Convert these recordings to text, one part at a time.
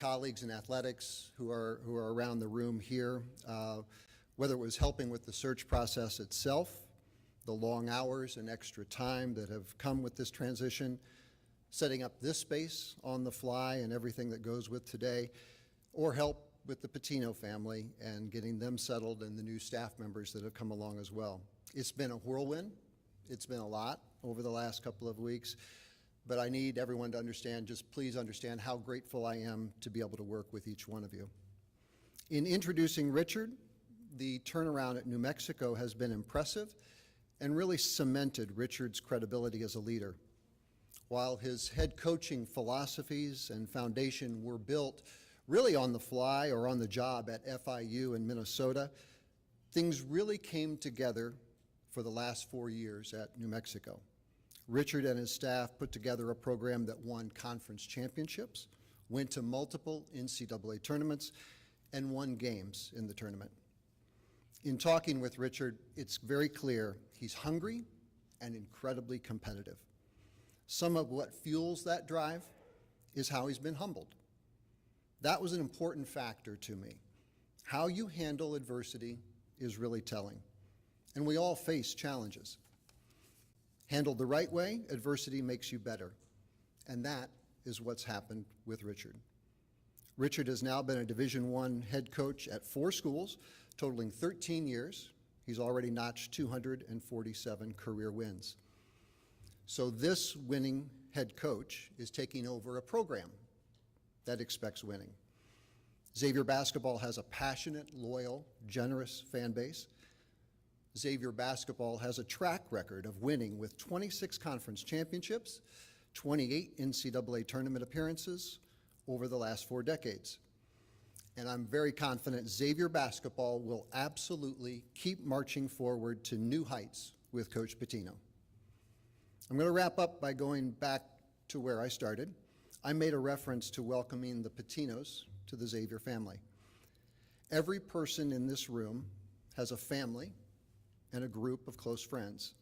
colleagues in athletics who are around the room here, whether it was helping with the search process itself, the long hours and extra time that have come with this transition, setting up this space on the fly and everything that goes with today, or help with the Pitino family and getting them settled and the new staff members that have come along as well. It's been a whirlwind. It's been a lot over the last couple of weeks, but I need everyone to understand, just please understand how grateful I am to be able to work with each one of you. In introducing Richard, the turnaround at New Mexico has been impressive and really cemented Richard's credibility as a leader. While his head coaching philosophies and foundation were built really on the fly or on the job at FIU in Minnesota, things really came together for the last 4 years at New Mexico. Richard and his staff put together a program that won conference championships, went to multiple NCAA tournaments, and won games in the tournament. In talking with Richard, it's very clear he's hungry and incredibly competitive. Some of what fuels that drive is how he's been humbled. That was an important factor to me. How you handle adversity is really telling. And we all face challenges. Handled the right way, adversity makes you better. And that is what's happened with Richard. Richard has now been a Division I head coach at 4 schools, totaling 13 years. He's already notched 247 career wins. So this winning head coach is taking over a program that expects winning. Xavier basketball has a passionate, loyal, generous fan base. Xavier basketball has a track record of winning with 26 conference championships, 28 NCAA tournament appearances over the last 4 decades. And I'm very confident Xavier basketball will absolutely keep marching forward to new heights with Coach Pitino. I'm going to wrap up by going back to where I started. I made a reference to welcoming the Patinos to the Xavier family. Every person in this room has a family and a group of close friends.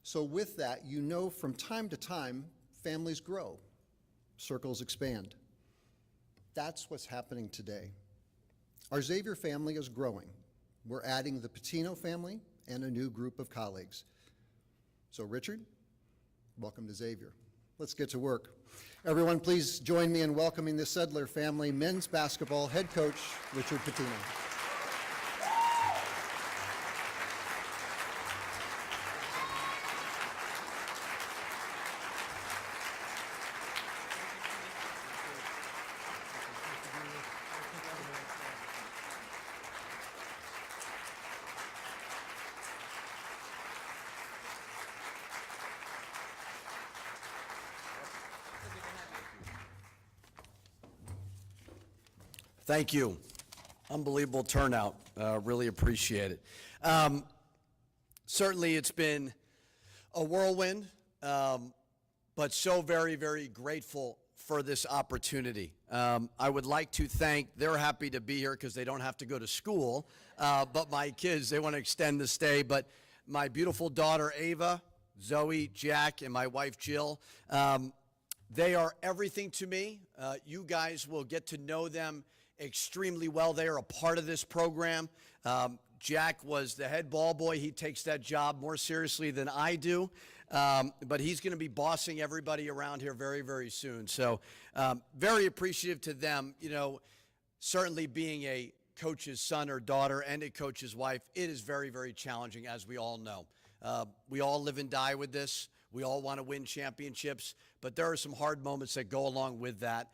So with that, you know from time to time, families grow, circles expand. That's what's happening today. Our Xavier family is growing. We're adding the Pitino family and a new group of colleagues. So Richard, welcome to Xavier. Let's get to work. Everyone, please join me in welcoming the Sedler family men's basketball head coach, Richard Pitino. Thank you. Unbelievable turnout. Really appreciate it. Certainly it's been a whirlwind, but so very, very grateful for this opportunity. I would like to thank, they're happy to be here because they don't have to go to school, but my kids, they want to extend the stay. But my beautiful daughter, Ava, Zoe, Jack, and my wife, Jill, they are everything to me. You guys will get to know them extremely well. They are a part of this program. Jack was the head ball boy. He takes that job more seriously than I do, but he's going to be bossing everybody around here very, very soon. So very appreciative to them. You know, certainly being a coach's son or daughter and a coach's wife, it is very, very challenging, as we all know. We all live and die with this. We all want to win championships, but there are some hard moments that go along with that.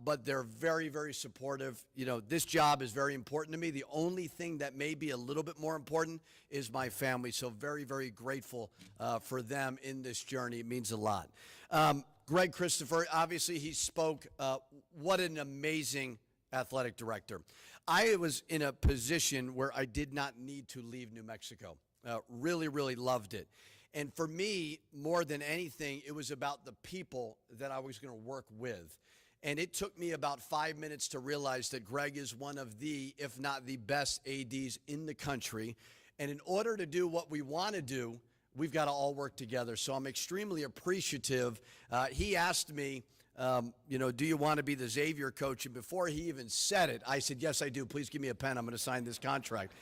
But they're very, very supportive. You know, this job is very important to me. The only thing that may be a little bit more important is my family. So very, very grateful for them in this journey. It means a lot. Greg Christopher, obviously he spoke. What an amazing athletic director. I was in a position where I did not need to leave New Mexico. Really, really loved it. And for me, more than anything, it was about the people that I was going to work with. And it took me about 5 minutes to realize that Greg is one of the, if not the best ADs in the country. And in order to do what we want to do, we've got to all work together. So I'm extremely appreciative. He asked me do you want to be the Xavier coach? And before he even said it, I said, yes, I do. Please give me a pen. I'm going to sign this contract.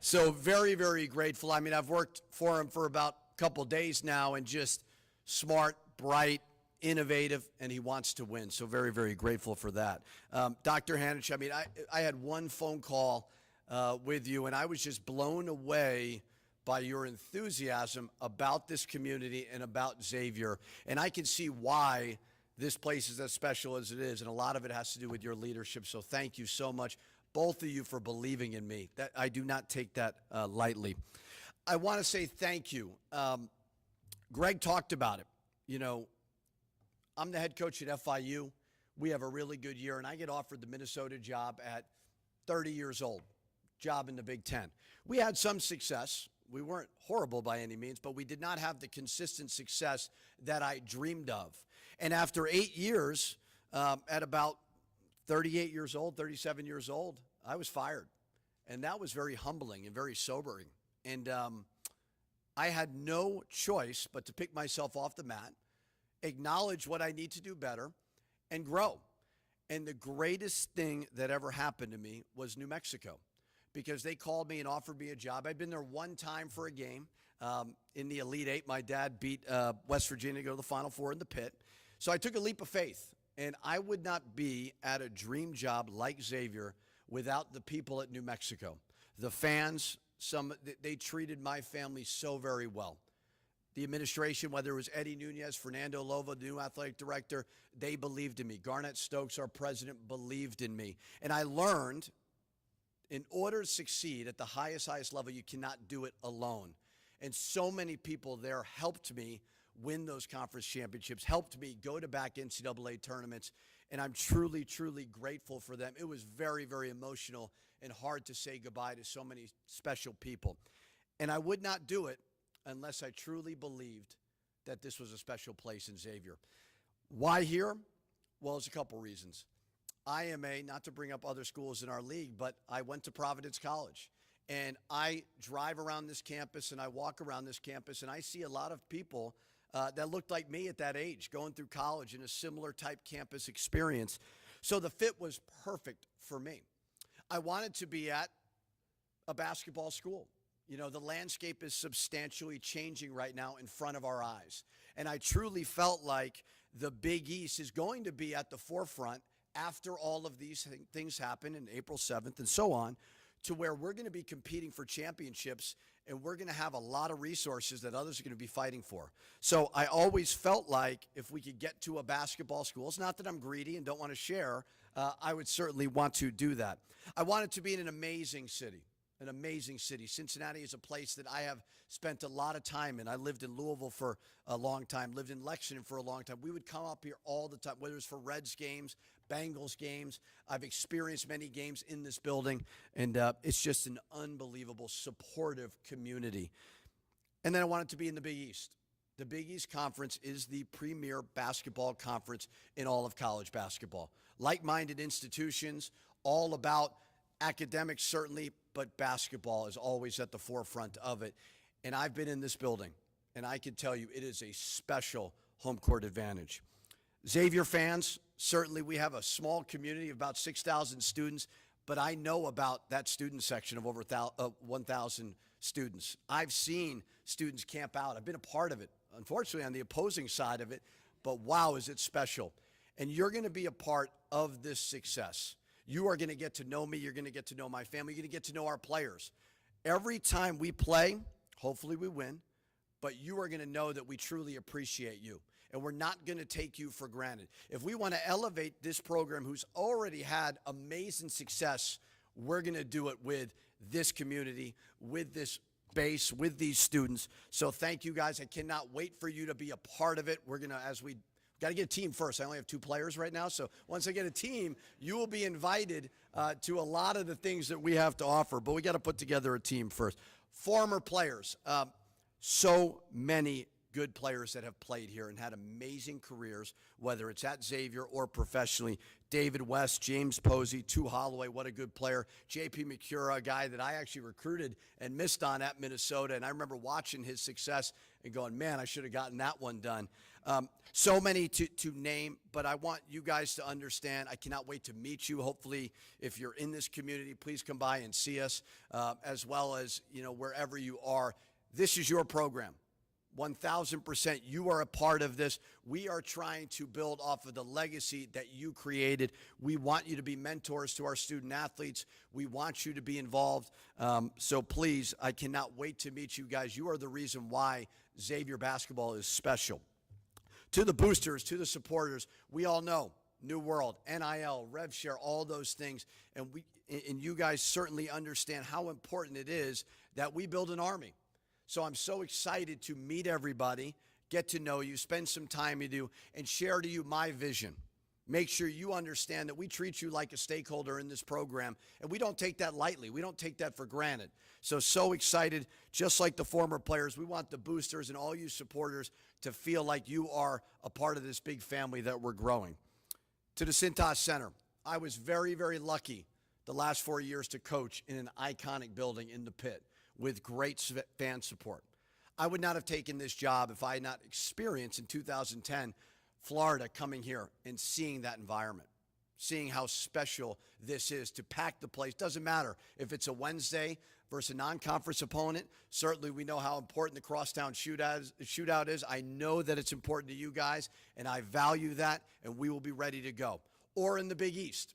So very, very grateful. I mean, I've worked for him for about a couple days now, and just smart, bright, innovative, and he wants to win. So very, very grateful for that. Dr. Hanich, I mean, I had one phone call with you, and I was just blown away by your enthusiasm about this community and about Xavier. And I can see why this place is as special as it is, and a lot of it has to do with your leadership. So thank you so much, both of you, for believing in me. That I do not take that lightly. I want to say thank you. Greg talked about it. I'm the head coach at FIU. We have a really good year, and I get offered the Minnesota job at 30 years old, job in the Big Ten. We had some success. We weren't horrible by any means, but we did not have the consistent success that I dreamed of. And after 8 years, at about 38 years old, 37 years old, I was fired. And that was very humbling and very sobering. And I had no choice but to pick myself off the mat, acknowledge what I need to do better, and grow. And the greatest thing that ever happened to me was New Mexico, because they called me and offered me a job. I'd been there one time for a game in the Elite Eight. My dad beat West Virginia to go to the Final Four in the pit. So I took a leap of faith, and I would not be at a dream job like Xavier without the people at New Mexico. The fans, they treated my family so very well. The administration, whether it was Eddie Nunez, Fernando Lova, the new athletic director, they believed in me. Garnett Stokes, our president, believed in me. And I learned, in order to succeed at the highest level, you cannot do it alone. And so many people there helped me win those conference championships, helped me go to back NCAA tournaments, and I'm truly, truly grateful for them. It was very, very emotional and hard to say goodbye to so many special people. And I would not do it unless I truly believed that this was a special place in Xavier. Why here? Well, there's a couple reasons. I am not to bring up other schools in our league, but I went to Providence College. And I drive around this campus and I walk around this campus and I see a lot of people that looked like me at that age, going through college in a similar type campus experience. So the fit was perfect for me. I wanted to be at a basketball school. The landscape is substantially changing right now in front of our eyes. And I truly felt like the Big East is going to be at the forefront after all of these things happen in April 7th and so on, to where we're going to be competing for championships and we're going to have a lot of resources that others are going to be fighting for. So I always felt like if we could get to a basketball school, it's not that I'm greedy and don't want to share, I would certainly want to do that. I want it to be in an amazing city. An amazing city. Cincinnati is a place that I have spent a lot of time in. I lived in Louisville for a long time, lived in Lexington for a long time. We would come up here all the time, whether it's for Reds games, Bengals games. I've experienced many games in this building, and it's just an unbelievable, supportive community. And then I want it to be in the Big East. The Big East Conference is the premier basketball conference in all of college basketball. Like-minded institutions, all about academics certainly, but basketball is always at the forefront of it. And I've been in this building, and I can tell you it is a special home court advantage. Xavier fans, certainly we have a small community of about 6,000 students, but I know about that student section of over 1,000 students. I've seen students camp out. I've been a part of it, unfortunately, on the opposing side of it, but wow, is it special. And you're going to be a part of this success. You are going to get to know me. You're going to get to know my family. You're going to get to know our players. Every time we play, hopefully we win, but you are going to know that we truly appreciate you, and we're not going to take you for granted. If we want to elevate this program who's already had amazing success, we're going to do it with this community, with this base, with these students. So thank you, guys. I cannot wait for you to be a part of it. We're going to, got to get a team first. I only have 2 players right now. So once I get a team, you will be invited to a lot of the things that we have to offer. But we got to put together a team first. Former players, so many good players that have played here and had amazing careers, whether it's at Xavier or professionally. David West, James Posey, Tu Holloway, what a good player. J.P. McCura, a guy that I actually recruited and missed on at Minnesota, and I remember watching his success and going, man, I should have gotten that one done. So many to name, but I want you guys to understand, I cannot wait to meet you. Hopefully, if you're in this community, please come by and see us, as well as, wherever you are. This is your program. 1,000%. You are a part of this. We are trying to build off of the legacy that you created. We want you to be mentors to our student athletes. We want you to be involved. So please, I cannot wait to meet you guys. You are the reason why Xavier basketball is special. To the boosters, to the supporters, we all know New World, NIL, Rev Share, all those things. And you guys certainly understand how important it is that we build an army. So I'm so excited to meet everybody, get to know you, spend some time with you, and share to you my vision. Make sure you understand that we treat you like a stakeholder in this program, and we don't take that lightly. We don't take that for granted. So excited, just like the former players, we want the boosters and all you supporters to feel like you are a part of this big family that we're growing. To the Cintas Center, I was very, very lucky the last 4 years to coach in an iconic building in the Pit with great fan support. I would not have taken this job if I had not experienced in 2010 Florida coming here and seeing that environment, seeing how special this is to pack the place. Doesn't matter if it's a Wednesday versus a non-conference opponent. Certainly we know how important the crosstown shootout is. I know that it's important to you guys, and I value that, and we will be ready to go. Or in the Big East.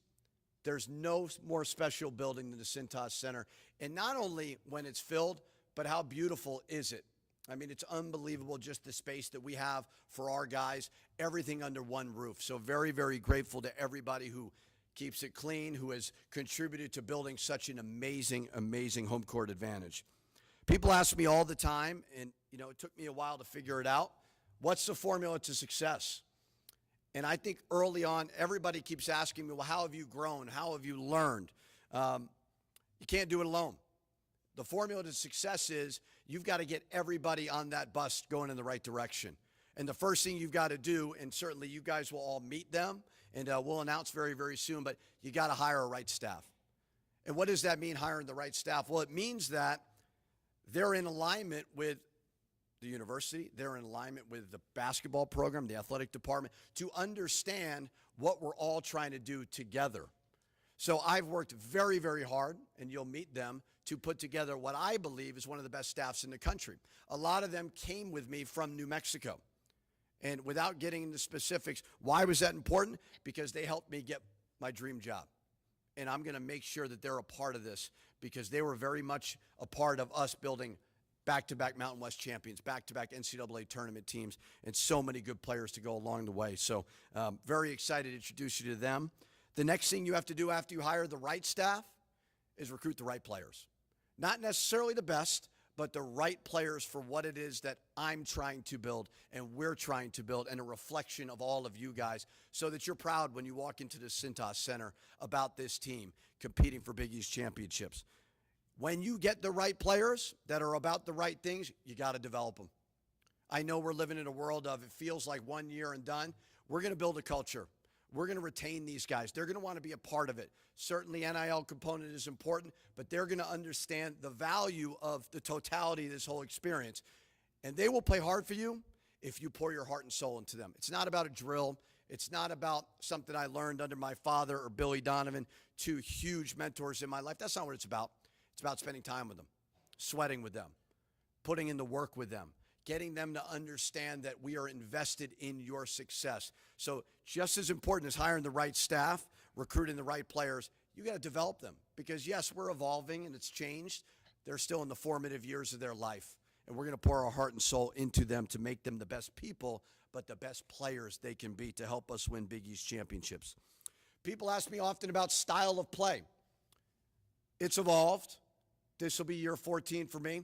There's no more special building than the Cintas Center. And not only when it's filled, but how beautiful is it? I mean, it's unbelievable just the space that we have for our guys, everything under one roof. So very, very grateful to everybody who keeps it clean, who has contributed to building such an amazing, amazing home court advantage. People ask me all the time, and it took me a while to figure it out, what's the formula to success? And I think early on, everybody keeps asking me, well, how have you grown? How have you learned? You can't do it alone. The formula to success is you've got to get everybody on that bus going in the right direction. And the first thing you've got to do, and certainly you guys will all meet them, and we'll announce very, very soon, but you got to hire a right staff. And what does that mean, hiring the right staff? Well, it means that they're in alignment with the university, they're in alignment with the basketball program, the athletic department, to understand what we're all trying to do together. So I've worked very, very hard, and you'll meet them, to put together what I believe is one of the best staffs in the country. A lot of them came with me from New Mexico. And without getting into specifics, why was that important? Because they helped me get my dream job. And I'm going to make sure that they're a part of this, because they were very much a part of us building back-to-back Mountain West champions, back-to-back NCAA tournament teams, and so many good players to go along the way. So very excited to introduce you to them. The next thing you have to do after you hire the right staff is recruit the right players. Not necessarily the best, but the right players for what it is that I'm trying to build and we're trying to build, and a reflection of all of you guys, so that you're proud when you walk into the Cintas Center about this team competing for Big East championships. When you get the right players that are about the right things, you got to develop them. I know we're living in a world of it feels like 1 year and done. We're going to build a culture. We're going to retain these guys. They're going to want to be a part of it. Certainly NIL component is important, but they're going to understand the value of the totality of this whole experience. And they will play hard for you if you pour your heart and soul into them. It's not about a drill. It's not about something I learned under my father or Billy Donovan, two huge mentors in my life. That's not what it's about. It's about spending time with them, sweating with them, putting in the work with them, getting them to understand that we are invested in your success. So just as important as hiring the right staff, recruiting the right players, you got to develop them. Because yes, we're evolving and it's changed. They're still in the formative years of their life. And we're going to pour our heart and soul into them to make them the best people, but the best players they can be to help us win Big East championships. People ask me often about style of play. It's evolved. This will be year 14 for me.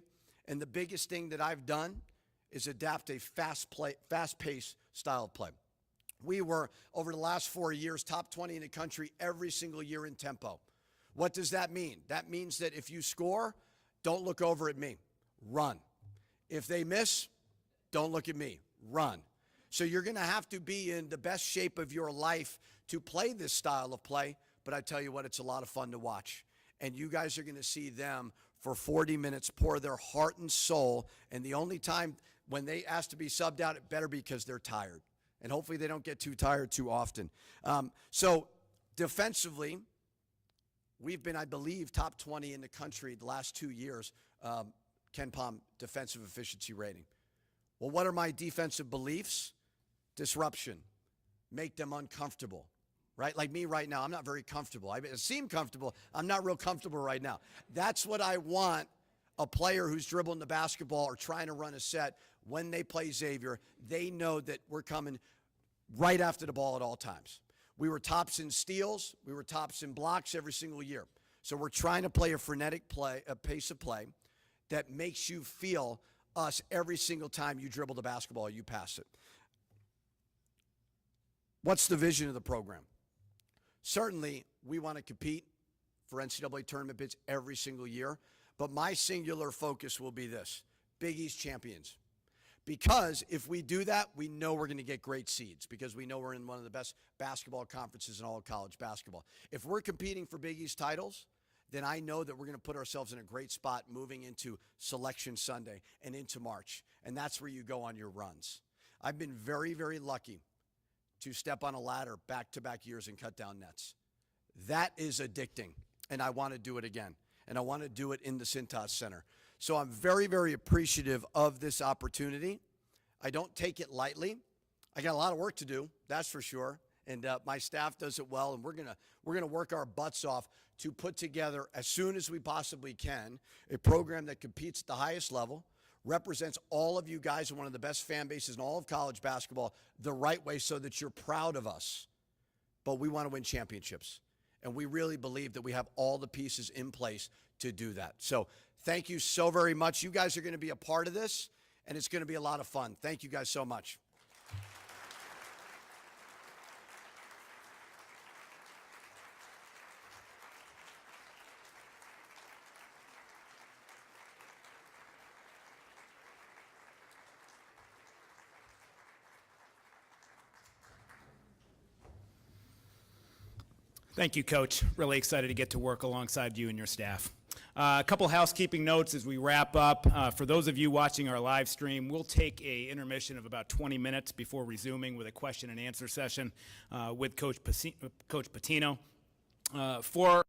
And the biggest thing that I've done is adapt a fast-paced style of play. We were, over the last 4 years, top 20 in the country every single year in tempo. What does that mean? That means that if you score, don't look over at me. Run. If they miss, Don't look at me. Run. So you're going to have to be in the best shape of your life to play this style of play. But I tell you what, it's a lot of fun to watch. And you guys are going to see them for 40 minutes pour their heart and soul. And the only time when they ask to be subbed out, it better be because they're tired. And hopefully they don't get too tired too often. So defensively, we've been, I believe, top 20 in the country the last 2 years, Ken Pom defensive efficiency rating. Well, what are my defensive beliefs? Disruption. Make them uncomfortable, right? Like me right now, I'm not very comfortable. I seem comfortable. I'm not real comfortable right now. That's what I want a player who's dribbling the basketball or trying to run a set. When they play Xavier, they know that we're coming right after the ball at all times. We were tops in steals. We were tops in blocks every single year. So we're trying to play a frenetic play, a pace of play that makes you feel us every single time you dribble the basketball, you pass it. What's the vision of the program? Certainly, we want to compete for NCAA tournament bids every single year, but my singular focus will be this: Big East champions. Because if we do that, we know we're going to get great seeds because we know we're in one of the best basketball conferences in all of college basketball. If we're competing for Big East titles, then I know that we're going to put ourselves in a great spot moving into Selection Sunday and into March. And that's where you go on your runs. I've been very, very lucky to step on a ladder back-to-back years and cut down nets. That is addicting, and I want to do it again. And I want to do it in the Cintas Center. So I'm very, very appreciative of this opportunity. I don't take it lightly. I got a lot of work to do, that's for sure. And my staff does it well, and we're gonna work our butts off to put together, as soon as we possibly can, a program that competes at the highest level, represents all of you guys in one of the best fan bases in all of college basketball the right way so that you're proud of us. But we want to win championships. And we really believe that we have all the pieces in place to do that. So thank you so very much. You guys are going to be a part of this, and it's going to be a lot of fun. Thank you guys so much. Thank you, Coach. Really excited to get to work alongside you and your staff. A couple housekeeping notes as we wrap up. For those of you watching our live stream, we'll take an intermission of about 20 minutes before resuming with a question and answer session with Coach Pitino. For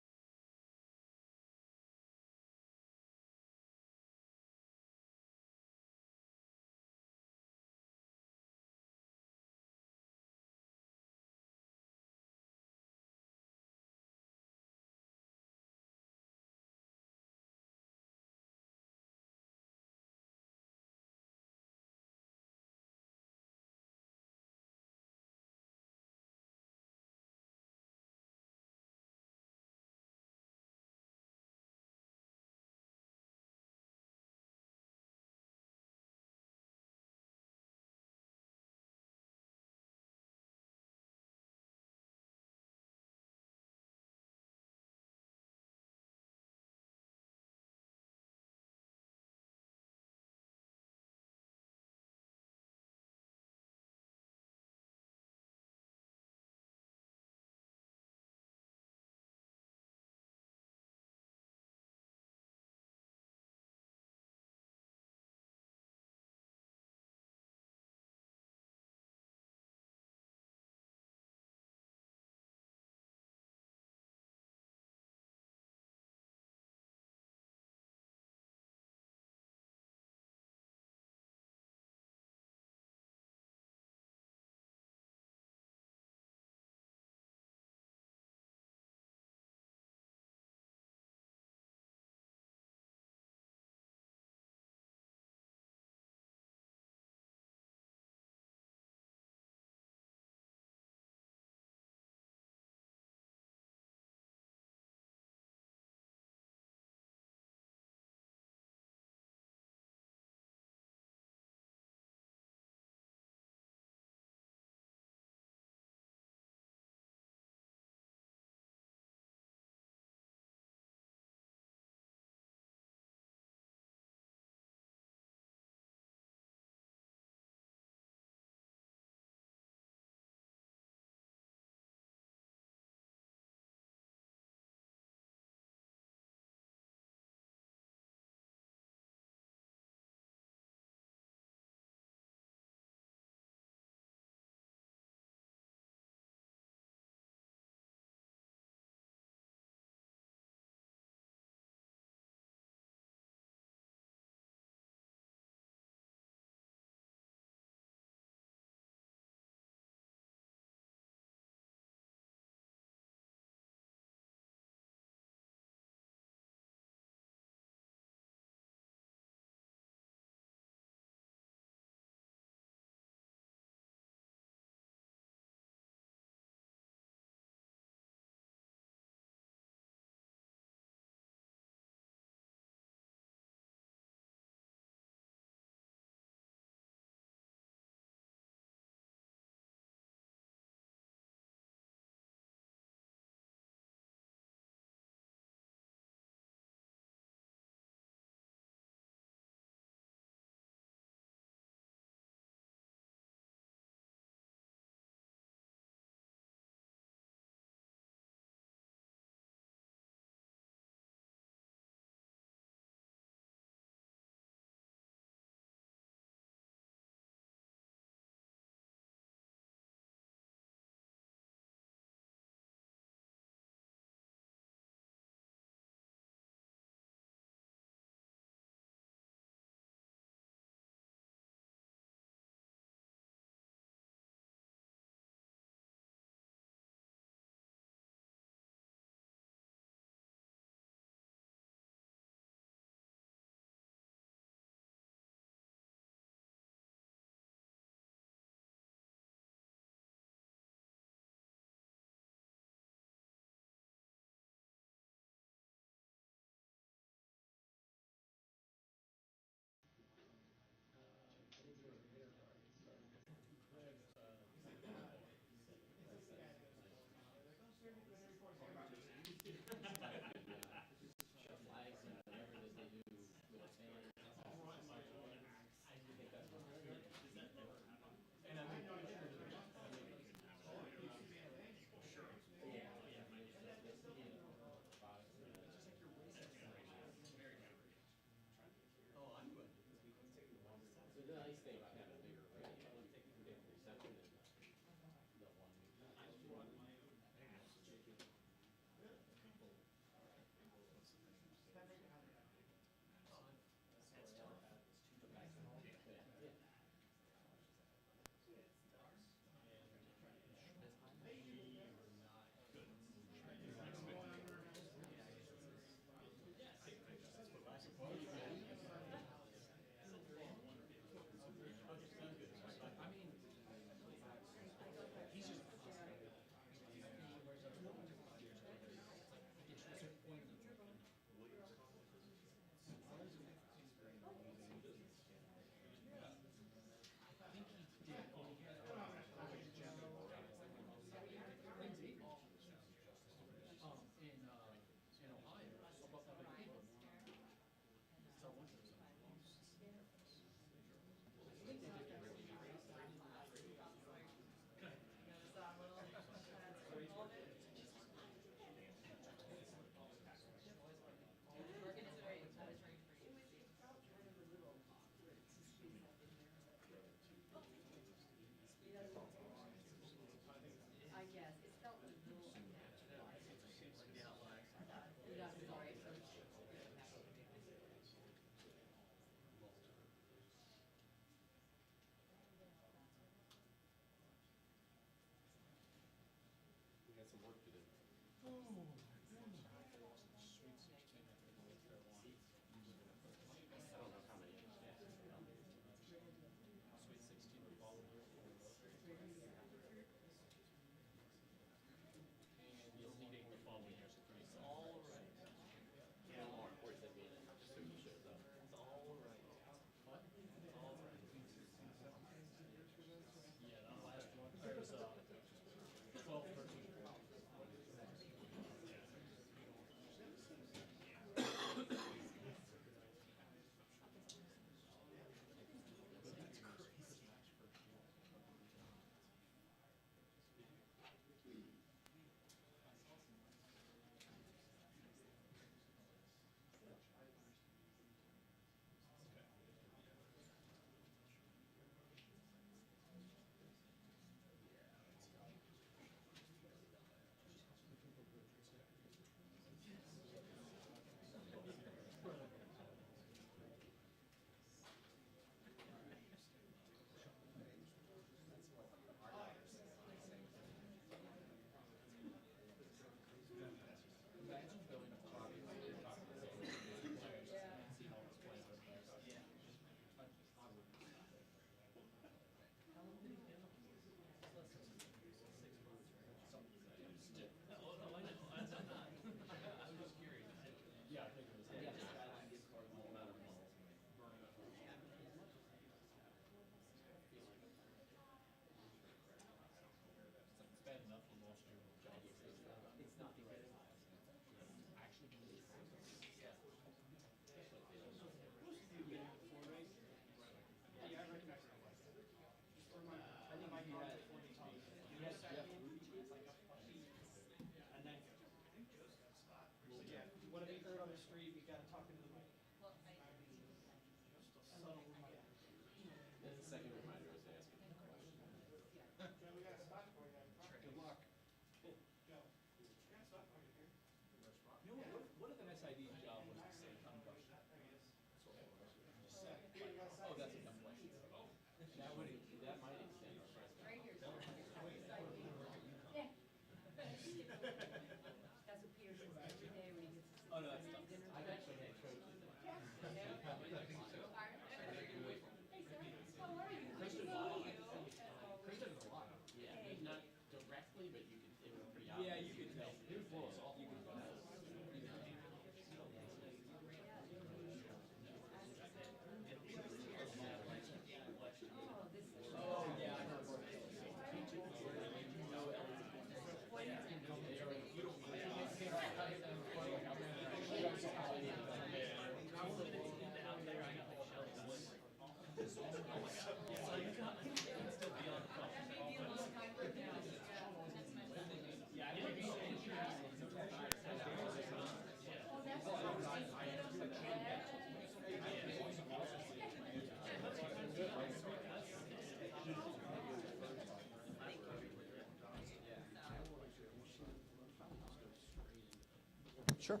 Sure.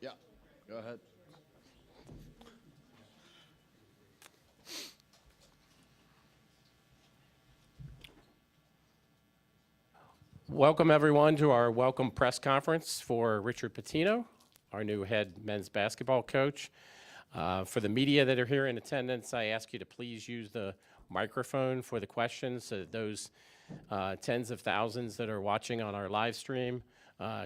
Yeah, go ahead. Welcome, everyone, to our welcome press conference for Richard Pitino, our new head men's basketball coach. For the media that are here in attendance, I ask you to please use the microphone for the questions so that those tens of thousands that are watching on our live stream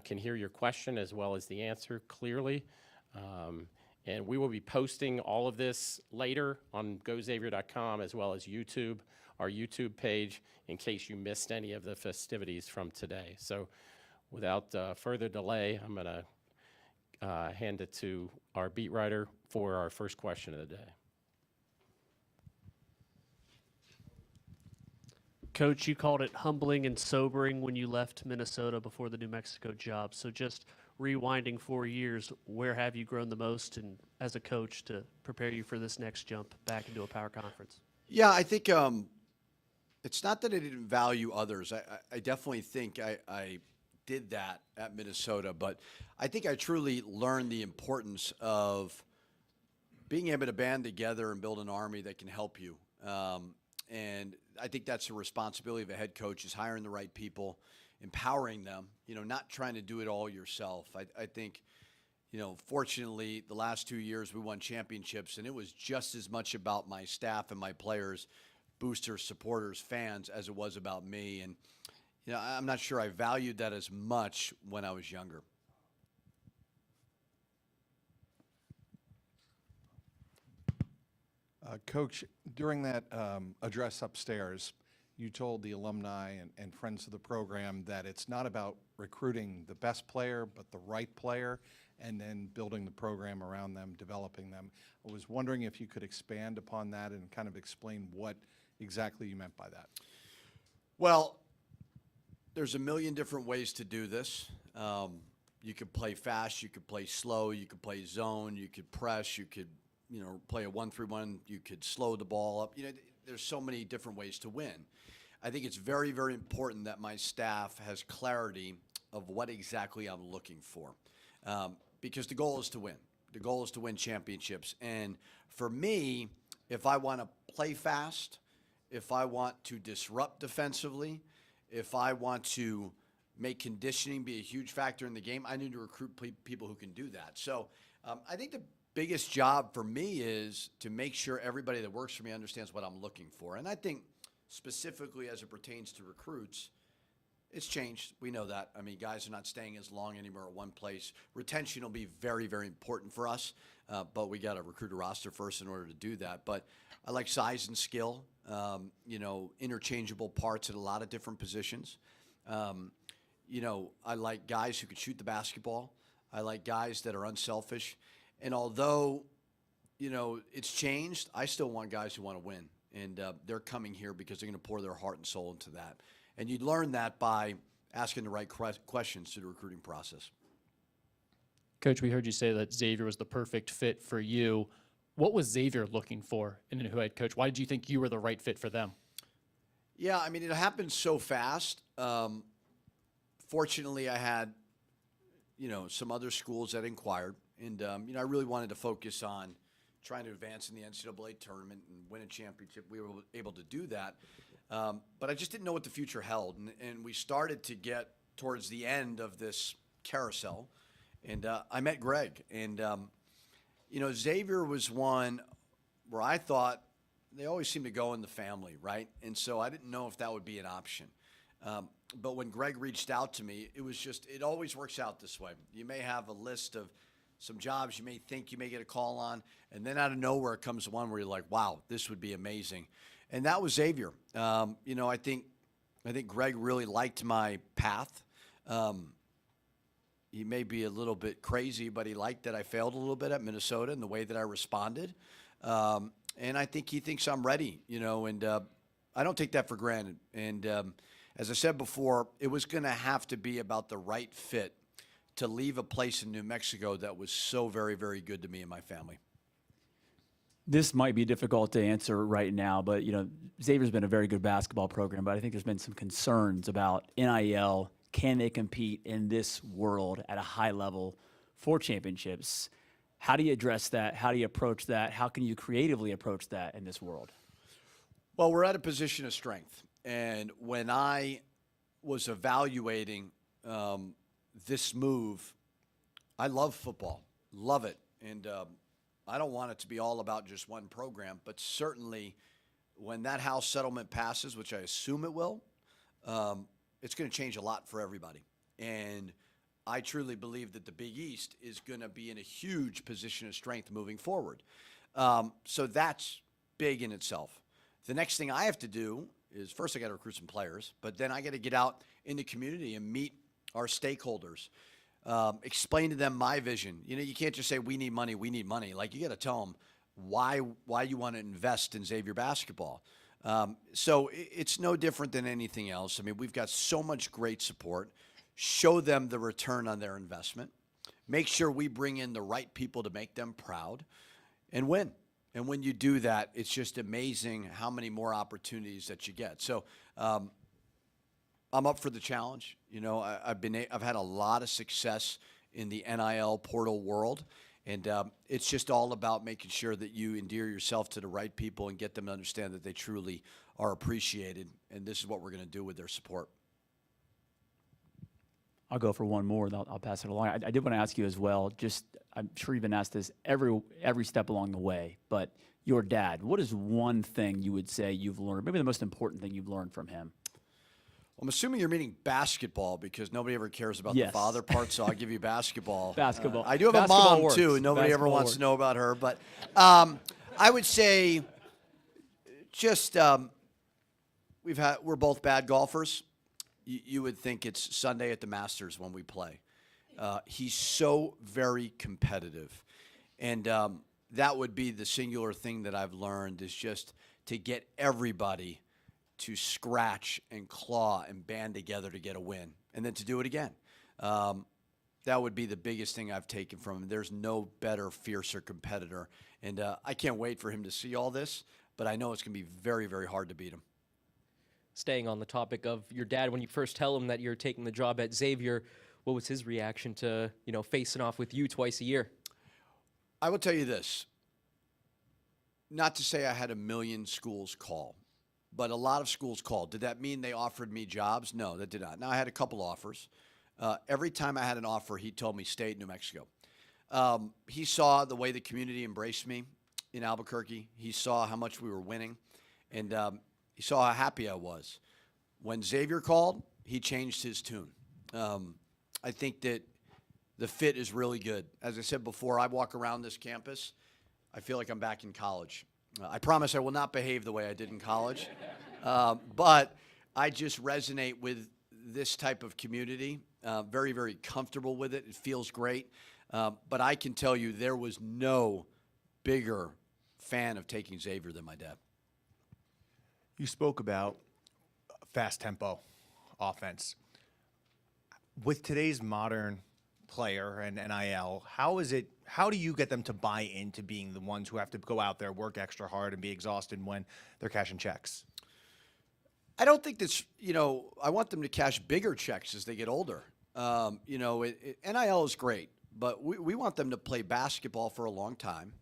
can hear your question as well as the answer clearly. And we will be posting all of this later on GoXavier.com as well as YouTube, our YouTube page, in case you missed any of the festivities from today. So without further delay, I'm going to hand it to our beat writer for our first question of the day. Coach, you called it humbling and sobering when you left Minnesota before the New Mexico job. So just rewinding 4 years, where have you grown the most and as a coach to prepare you for this next jump back into a power conference? Yeah, I think it's not that I didn't value others. I definitely think I did that at Minnesota, but I think I truly learned the importance of being able to band together and build an army that can help you. And I think that's the responsibility of a head coach, is hiring the right people empowering them, not trying to do it all yourself. I think, fortunately, the last 2 years we won championships, and it was just as much about my staff and my players, boosters, supporters, fans, as it was about me. And, I'm not sure I valued that as much when I was younger. Coach, during that address upstairs, you told the alumni and friends of the program that it's not about recruiting the best player, but the right player, and then building the program around them, developing them. I was wondering if you could expand upon that and kind of explain what exactly you meant by that. Well, there's a million different ways to do this. You could play fast, you could play slow, you could play zone, you could press, you could play a 1-3-1, you could slow the ball up. There's so many different ways to win. I think it's very, very important that my staff has clarity of what exactly I'm looking for, because the goal is to win. The goal is to win championships. And for me, if I want to play fast, if I want to disrupt defensively, if I want to make conditioning be a huge factor in the game, I need to recruit people who can do that. So I think the biggest job for me is to make sure everybody that works for me understands what I'm looking for. And I think specifically as it pertains to recruits, it's changed. We know that. I mean, guys are not staying as long anymore at one place. Retention will be very, very important for us, but we got to recruit a roster first in order to do that. But I like size and skill, interchangeable parts at a lot of different positions. I like guys who could shoot the basketball. I like guys that are unselfish. And although, it's changed, I still want guys who want to win. And they're coming here because they're going to pour their heart and soul into that. And you learn that by asking the right questions through the recruiting process. Coach, we heard you say that Xavier was the perfect fit for you. What was Xavier looking for in a new head coach? Why did you think you were the right fit for them? Yeah, I mean, it happened so fast. Fortunately, I had, some other schools that inquired. And, I really wanted to focus on trying to advance in the NCAA tournament and win a championship. We were able to do that. But I just didn't know what the future held. And we started to get towards the end of this carousel. And I met Greg. And, Xavier was one where I thought they always seem to go in the family, right? And so I didn't know if that would be an option. But when Greg reached out to me, it always works out this way. You may have a list of some jobs you may think you may get a call on, and then out of nowhere comes one where you're like, wow, this would be amazing. And that was Xavier. I think Greg really liked my path. He may be a little bit crazy, but he liked that I failed a little bit at Minnesota and the way that I responded. And I think he thinks I'm ready, and I don't take that for granted. And as I said before, it was going to have to be about the right fit to leave a place in New Mexico that was so very, very good to me and my family. This might be difficult to answer right now, but Xavier's been a very good basketball program, but I think there's been some concerns about NIL. Can they compete in this world at a high level for championships? How do you address that? How do you approach that? How can you creatively approach that in this world? Well, we're at a position of strength. And when I was evaluating this move, I love football, love it. And I don't want it to be all about just one program, but certainly when that House settlement passes, which I assume it will, it's going to change a lot for everybody. And I truly believe that the Big East is going to be in a huge position of strength moving forward. So that's big in itself. The next thing I have to do is first I got to recruit some players, but then I got to get out in the community and meet our stakeholders, explain to them my vision. You can't just say we need money. Like, you got to tell them why you want to invest in Xavier basketball. So it's no different than anything else. I mean, we've got so much great support. Show them the return on their investment. Make sure we bring in the right people to make them proud and win. And when you do that, it's just amazing how many more opportunities that you get. So I'm up for the challenge. I've had a lot of success in the NIL portal world, and it's just all about making sure that you endear yourself to the right people and get them to understand that they truly are appreciated, and this is what we're going to do with their support. I'll go for one more, and I'll pass it along. I did want to ask you as well, just I'm sure you've been asked this every step along the way, but your dad, what is one thing you would say you've learned, maybe the most important thing you've learned from him? I'm assuming you're meaning basketball because nobody ever cares about Yes. the father part, so I'll give you basketball. Basketball. I do have Basketball a mom, works. too, and nobody ever Basketball wants works. to know about her. But I would say just we're both bad golfers. You would think it's Sunday at the Masters when we play. He's so very competitive. And that would be the singular thing that I've learned is just to get everybody to scratch and claw and band together to get a win and then to do it again. That would be the biggest thing I've taken from him. There's no better, fiercer competitor. And I can't wait for him to see all this, but I know it's going to be very, very hard to beat him. Staying on the topic of your dad, when you first tell him that you're taking the job at Xavier, what was his reaction to, facing off with you twice a year? I will tell you this. Not to say I had a million schools call, but a lot of schools called. Did that mean they offered me jobs? No, that did not. Now, I had a couple offers. Every time I had an offer, he told me, stay at New Mexico. He saw the way the community embraced me in Albuquerque. He saw how much we were winning, and he saw how happy I was. When Xavier called, he changed his tune. I think that the fit is really good. As I said before, I walk around this campus, I feel like I'm back in college. I promise I will not behave the way I did in college, but I just resonate with this type of community, very, very comfortable with it. It feels great, but I can tell you there was no bigger fan of taking Xavier than my dad. You spoke about fast tempo offense. With today's modern player and NIL, how do you get them to buy into being the ones who have to go out there, work extra hard, and be exhausted when they're cashing checks? I don't think that's, I want them to cash bigger checks as they get older. NIL is great, but we want them to play basketball for a long time.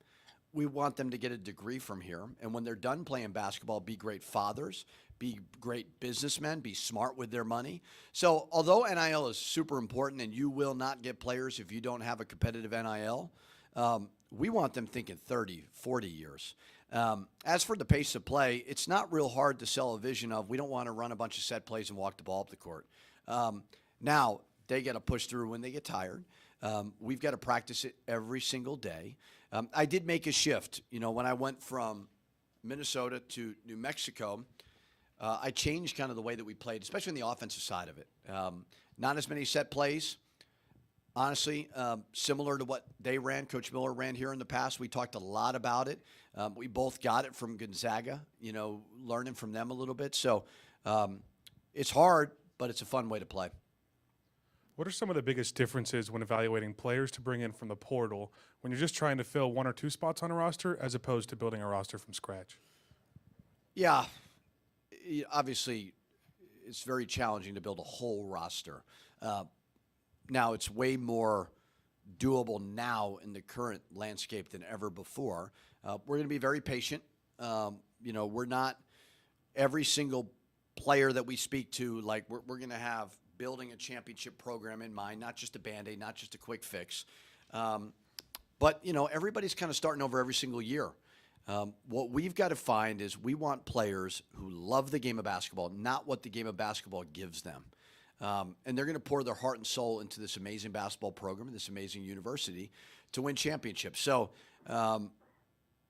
We want them to get a degree from here. And when they're done playing basketball, be great fathers, be great businessmen, be smart with their money. So although NIL is super important and you will not get players if you don't have a competitive NIL, we want them thinking 30, 40 years. As for the pace of play, it's not real hard to sell a vision of we don't want to run a bunch of set plays and walk the ball up the court. Now, they got to push through when they get tired. We've got to practice it every single day. I did make a shift. When I went from Minnesota to New Mexico, I changed kind of the way that we played, especially on the offensive side of it. Not as many set plays. Honestly, similar to what they ran, Coach Miller ran here in the past. We talked a lot about it. We both got it from Gonzaga, learning from them a little bit. So it's hard, but it's a fun way to play. What are some of the biggest differences when evaluating players to bring in from the portal when you're just trying to fill one or two spots on a roster as opposed to building a roster from scratch? Yeah, obviously it's very challenging to build a whole roster. Now it's way more doable now in the current landscape than ever before. We're going to be very patient. We're not every single player that we speak to, like we're going to have building a championship program in mind, not just a Band-Aid, not just a quick fix. But everybody's kind of starting over every single year. What we've got to find is we want players who love the game of basketball, not what the game of basketball gives them. And they're going to pour their heart and soul into this amazing basketball program, this amazing university, to win championships. So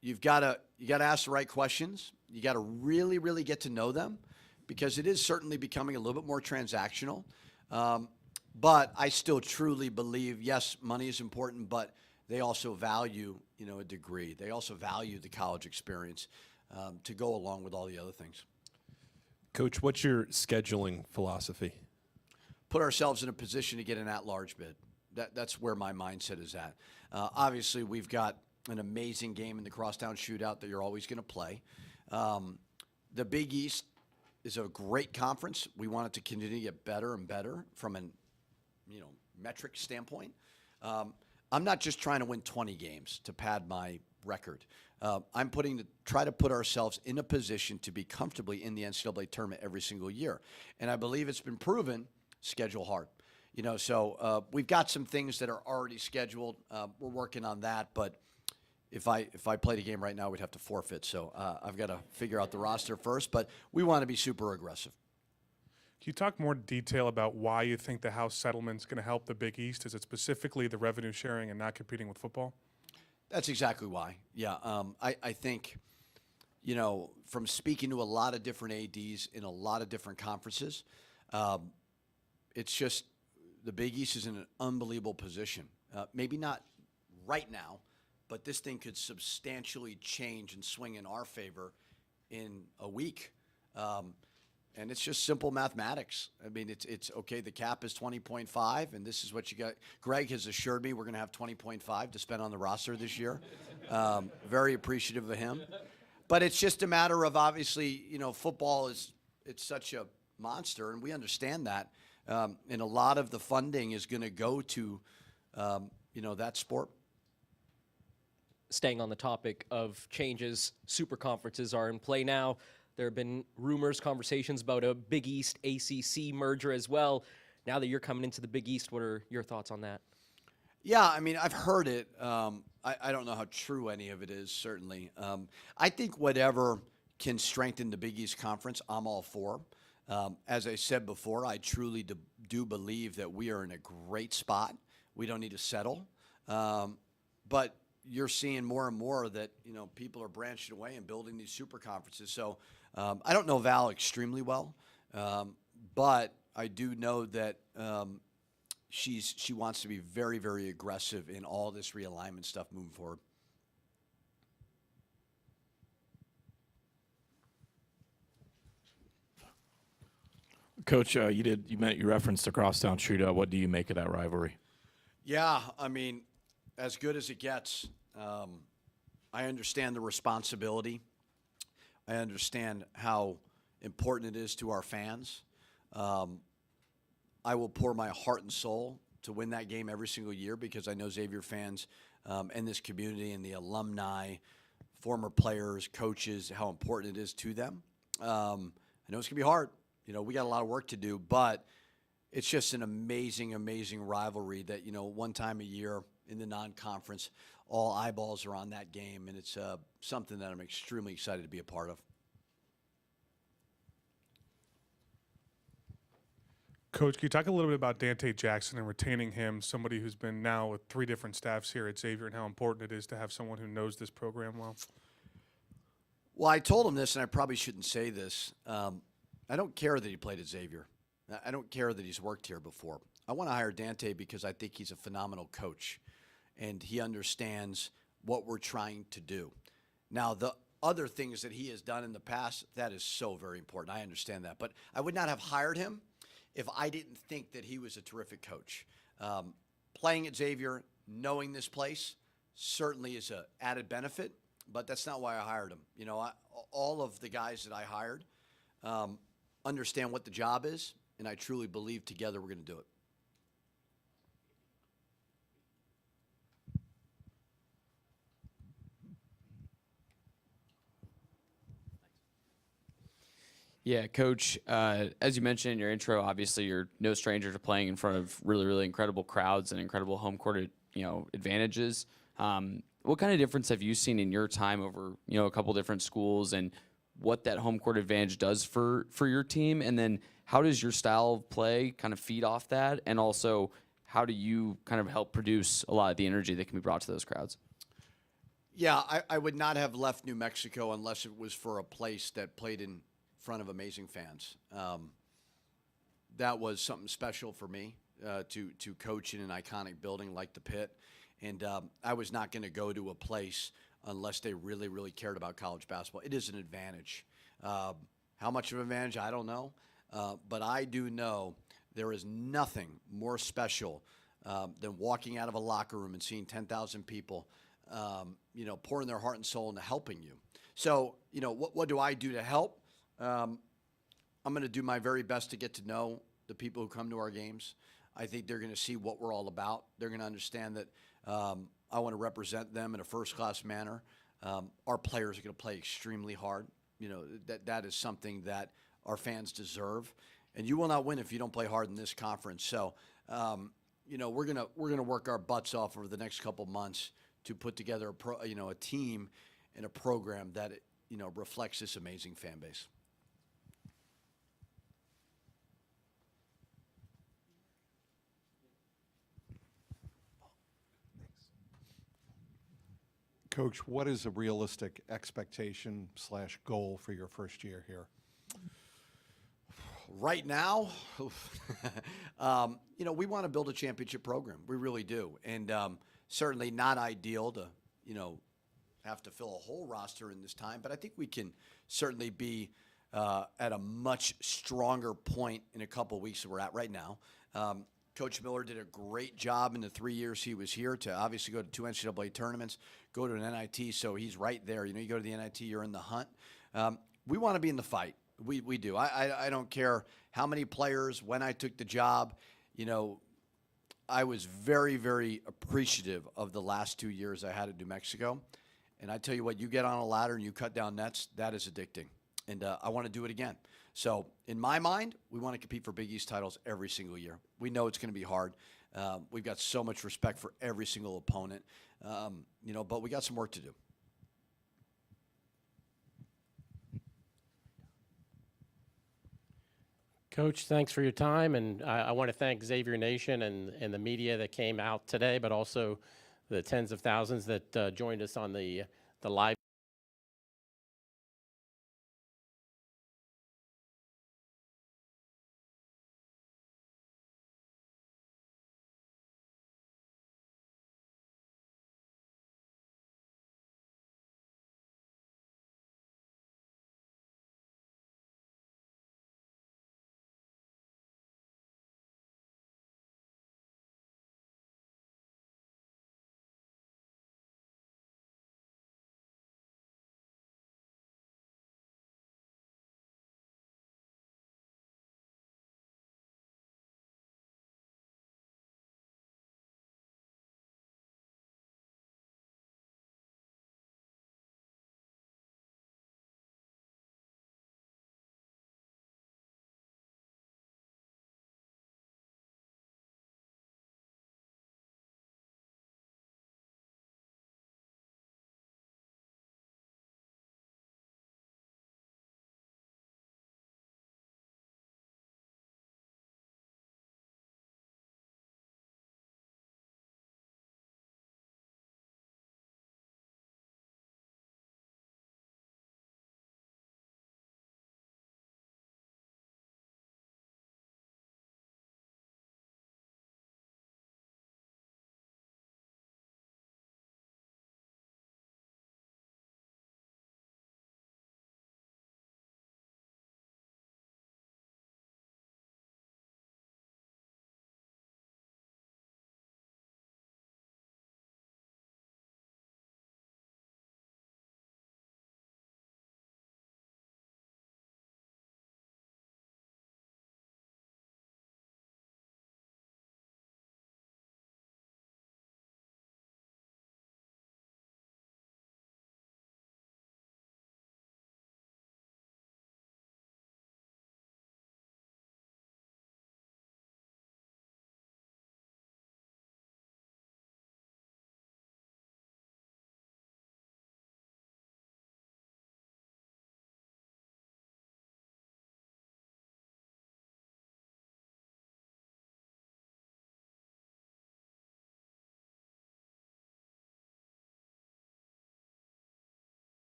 you got to ask the right questions. You got to really, really get to know them, because it is certainly becoming a little bit more transactional. But I still truly believe, yes, money is important, but they also value, a degree. They also value the college experience to go along with all the other things. Coach, what's your scheduling philosophy? Put ourselves in a position to get an at-large bid. That's where my mindset is at. Obviously, we've got an amazing game in the crosstown shootout that you're always going to play. The Big East is a great conference. We want it to continue to get better and better from an metric standpoint. I'm not just trying to win 20 games to pad my record. I'm try to put ourselves in a position to be comfortably in the NCAA tournament every single year. And I believe it's been proven, schedule hard. So we've got some things that are already scheduled. We're working on that, but if I played a game right now, we'd have to forfeit. So I've got to figure out the roster first, but we want to be super aggressive. Can you talk more detail about why you think the House settlement's going to help the Big East? Is it specifically the revenue sharing and not competing with football? That's exactly why. Yeah, I think, from speaking to a lot of different ADs in a lot of different conferences, it's just the Big East is in an unbelievable position. Maybe not right now, but this thing could substantially change and swing in our favor in a week. And it's just simple mathematics. I mean, it's okay, the cap is 20.5, and this is what you got. Greg has assured me we're going to have 20.5 to spend on the roster this year. Very appreciative of him. But it's just a matter of, obviously, football it's such a monster, and we understand that. And a lot of the funding is going to go to, that sport. Staying on the topic of changes, super conferences are in play now. There have been rumors, conversations about a Big East ACC merger as well. Now that you're coming into the Big East, what are your thoughts on that? Yeah, I mean, I've heard it. I don't know how true any of it is, certainly. I think whatever can strengthen the Big East Conference, I'm all for. As I said before, I truly do believe that we are in a great spot. We don't need to settle. But you're seeing more and more that, people are branching away and building these super conferences. So I don't know Val extremely well, but I do know that she wants to be very, very aggressive in all this realignment stuff moving forward. Coach, you referenced the crosstown shootout. What do you make of that rivalry? Yeah, I mean, as good as it gets. I understand the responsibility. I understand how important it is to our fans. I will pour my heart and soul to win that game every single year because I know Xavier fans and this community and the alumni, former players, coaches, how important it is to them. I know it's going to be hard. We got a lot of work to do, but it's just an amazing, amazing rivalry that, one time a year in the non-conference, all eyeballs are on that game, and it's something that I'm extremely excited to be a part of. Coach, can you talk a little bit about Dante Jackson and retaining him, somebody who's been now with 3 different staffs here at Xavier, and how important it is to have someone who knows this program well? Well, I told him this, and I probably shouldn't say this. I don't care that he played at Xavier. I don't care that he's worked here before. I want to hire Dante because I think he's a phenomenal coach, and he understands what we're trying to do. Now, the other things that he has done in the past, that is so very important. I understand that. But I would not have hired him if I didn't think that he was a terrific coach. Playing at Xavier, knowing this place, certainly is an added benefit, but that's not why I hired him. All of the guys that I hired understand what the job is, and I truly believe together we're going to do it. Yeah, Coach, as you mentioned in your intro, obviously you're no stranger to playing in front of really, really incredible crowds and incredible home court, advantages. What kind of difference have you seen in your time over, a couple different schools, and what that home court advantage does for your team? And then how does your style of play kind of feed off that? And also, how do you kind of help produce a lot of the energy that can be brought to those crowds? Yeah, I would not have left New Mexico unless it was for a place that played in front of amazing fans. That was something special for me to coach in an iconic building like the Pit. And I was not going to go to a place unless they really, really cared about college basketball. It is an advantage. How much of an advantage, I don't know. But I do know there is nothing more special than walking out of a locker room and seeing 10,000 people, pouring their heart and soul into helping you. So, what do I do to help? I'm going to do my very best to get to know the people who come to our games. I think they're going to see what we're all about. They're going to understand that I want to represent them in a first-class manner. Our players are going to play extremely hard. That is something that our fans deserve. And you will not win if you don't play hard in this conference. So You know, we're gonna work our butts off over the next couple months to put together a team and a program that reflects this amazing fan base. Coach, what is a realistic expectation / goal for your first year here? Right now, we want to build a championship program. We really do. And certainly not ideal to, have to fill a whole roster in this time. But I think we can certainly be at a much stronger point in a couple weeks than we're at right now. Coach Miller did a great job in the 3 years he was here to obviously go to 2 NCAA tournaments, go to an NIT, so he's right there. You go to the NIT, you're in the hunt. We want to be in the fight. We do. I don't care how many players. When I took the job, I was very, very appreciative of the last 2 years I had at New Mexico. And I tell you what, you get on a ladder and you cut down nets, that is addicting. And I want to do it again. So in my mind, we want to compete for Big East titles every single year. We know it's going to be hard. We've got so much respect for every single opponent, but we got some work to do. Coach, thanks for your time, and I want to thank Xavier Nation and the media that came out today, but also the tens of thousands that joined us on the live